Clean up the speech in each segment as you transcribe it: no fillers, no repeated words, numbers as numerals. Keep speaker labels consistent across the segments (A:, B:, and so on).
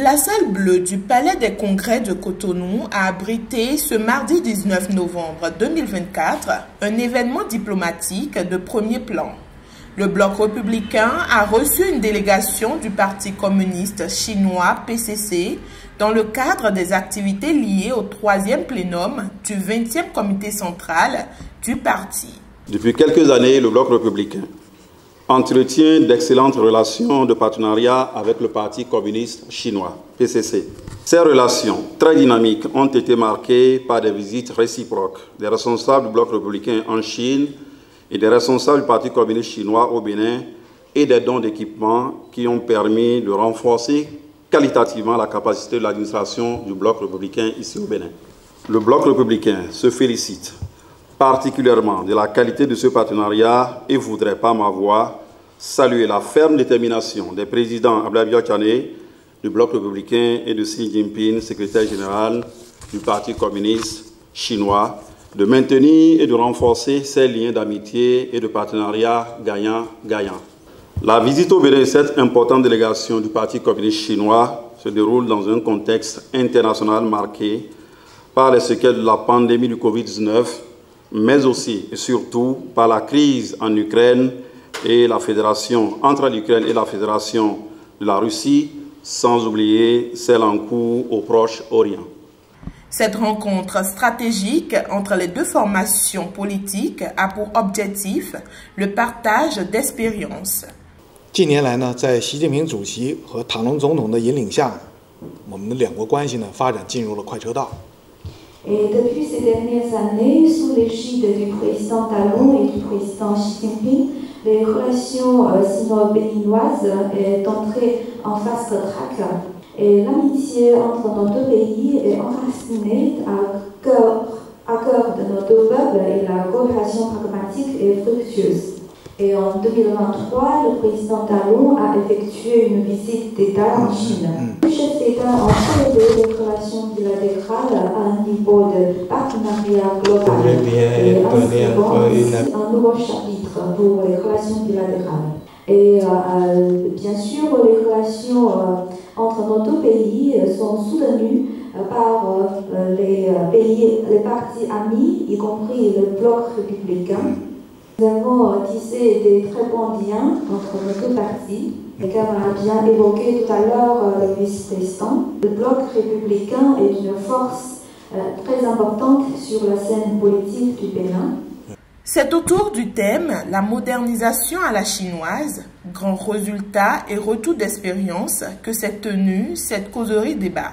A: La salle bleue du Palais des Congrès de Cotonou a abrité ce mardi 19 novembre 2024 un événement diplomatique de premier plan. Le Bloc républicain a reçu une délégation du Parti communiste chinois PCC dans le cadre des activités liées au 3e plénum du 20e comité central du parti.
B: Depuis quelques années, le Bloc républicain entretient d'excellentes relations de partenariat avec le Parti communiste chinois, PCC. Ces relations très dynamiques ont été marquées par des visites réciproques des responsables du Bloc républicain en Chine et des responsables du Parti communiste chinois au Bénin et des dons d'équipements qui ont permis de renforcer qualitativement la capacité de l'administration du Bloc républicain ici au Bénin. Le Bloc républicain se félicite particulièrement de la qualité de ce partenariat et voudrait par ma voix saluer la ferme détermination des présidents Abdoulaye Biakhane du Bloc républicain et de Xi Jinping, secrétaire général du Parti communiste chinois, de maintenir et de renforcer ces liens d'amitié et de partenariat gagnant-gagnant. La visite au Bénin de cette importante délégation du Parti communiste chinois se déroule dans un contexte international marqué par les séquelles de la pandémie du Covid-19, mais aussi et surtout par la crise en Ukraine et la fédération entre l'Ukraine et la fédération de la Russie, sans oublier celle en cours au Proche-Orient.
A: Cette rencontre stratégique entre les deux formations politiques a pour objectif le partage d'expériences.
C: 近年来呢，在习近平主席和唐龙总统的引领下，我们的两国关系呢发展进入了快车道。
D: Et depuis ces dernières années, sous l'égide du président Talon et du président Xi Jinping, les relations sino-béninoises sont entrées en fast track. Et l'amitié entre nos deux pays est enracinée à cœur de nos deux peuples et la coopération pragmatique et fructueuse. Et en 2023, le président Talon a effectué une visite d'État en Chine. Les chefs d'État ont soulevé les relations bilatérales à un niveau de partenariat global et inscrivant un nouveau chapitre pour les relations bilatérales. Et bien sûr, les relations entre nos deux pays sont soutenues par les partis amis, y compris le Bloc républicain. Nous avons tissé des très bons liens entre nos deux partis. Et comme a bien évoqué tout à l'heure le vice-président, le Bloc républicain est une force très importante sur la scène politique du Bénin.
A: C'est autour du thème « La modernisation à la chinoise, grands résultats et retour d'expérience » que s'est tenue cette causerie débat.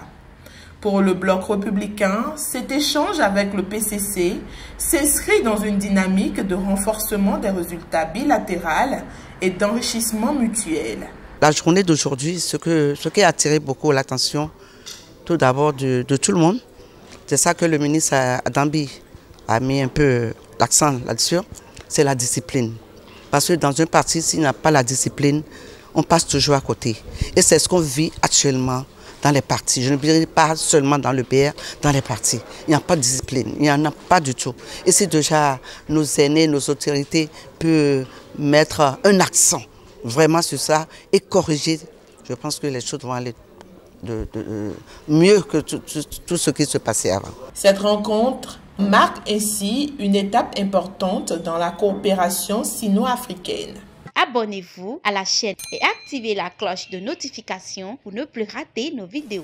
A: Pour le Bloc républicain, cet échange avec le PCC s'inscrit dans une dynamique de renforcement des résultats bilatéraux et d'enrichissement mutuel.
E: La journée d'aujourd'hui, ce qui a attiré beaucoup l'attention, tout d'abord de tout le monde, c'est ça que le ministre Adambi a mis un peu l'accent là-dessus, c'est la discipline. Parce que dans un parti, s'il n'y a pas la discipline, on passe toujours à côté. Et c'est ce qu'on vit actuellement dans les partis. Je ne dirais pas seulement dans le PR, dans les partis. Il n'y a pas de discipline, il n'y en a pas du tout. Et si déjà nos aînés, nos autorités peuvent mettre un accent vraiment sur ça et corriger, je pense que les choses vont aller mieux que tout ce qui se passait avant.
A: Cette rencontre marque ainsi une étape importante dans la coopération sino-africaine.
F: Abonnez-vous à la chaîne et activez la cloche de notification pour ne plus rater nos vidéos.